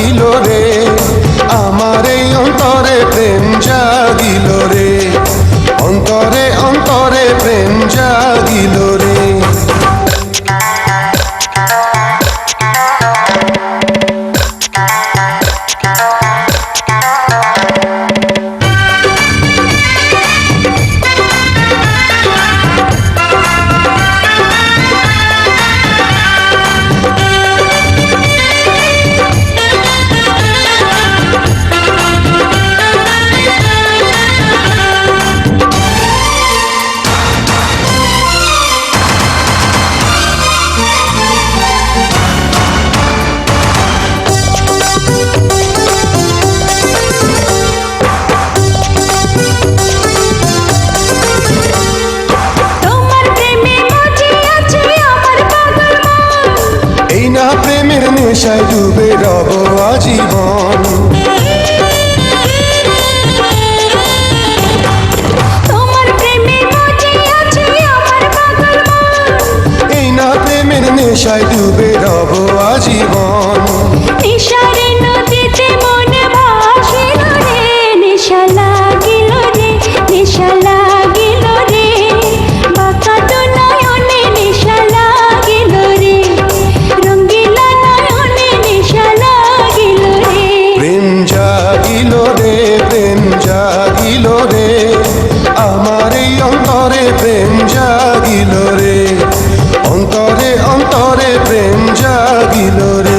জাগিল রে, আমার এই অন্তরে প্রেম জাগিল রে, অন্তরে অন্তরে প্রেম জাগিল রে। প্রেমের নেশায় ডুবে রব আজীবন, তোমার প্রেমে মজে আছে আমার পাগল মন। এই না প্রেমের নেশায় ডুবে রব আজীবন। নেশারে নদীতে মন ভাসিল রে, নেশা লাগিল রে, নেশা লাগিল রে, বাঁকা তো নয়নে নেশা লাগিল রে, রঙ্গিলা নয়নে নেশা লাগিল রে। প্রেম জাগিল রে, প্রেম জাগিল রে, আমার এই অন্তরে প্রেম জাগিল রে, অন্তরে অন্তরে প্রেম জাগিল রে।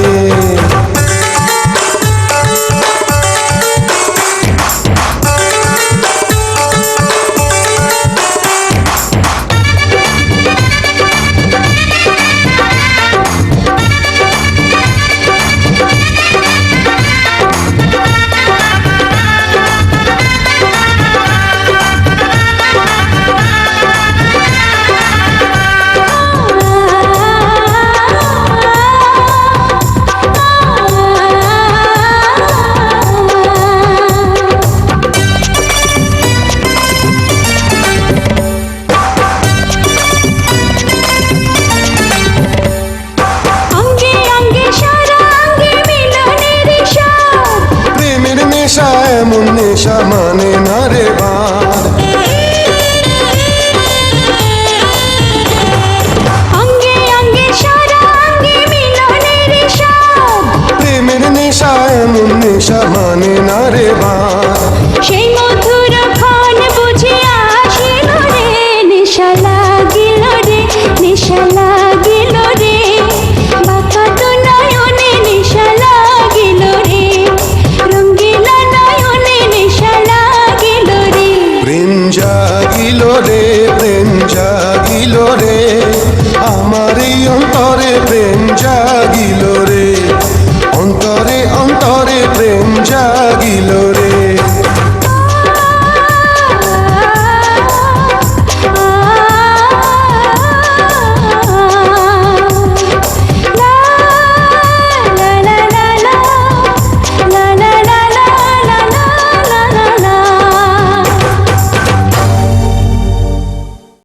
এমন নেশা মানে না রে বাঁধ, অঙ্গে অঙ্গে সারা অঙ্গে মিলনের স্বাদ, প্রেমের নেশা এমন নেশা মানে না রে বাঁধ। সেই মধুর ক্ষণ বুঝে আসিল রে, নেশা লাগিল রে, নেশা লাগিল রে, বাঁকা তো নয়নে নেশা লাগিল রে, রঙ্গিলা নয়নে নেশা লাগিল রে। প্রেম জাগিল রে, প্রেম জাগিল রে, আমার এই অন্তরে প্রেম জাগিল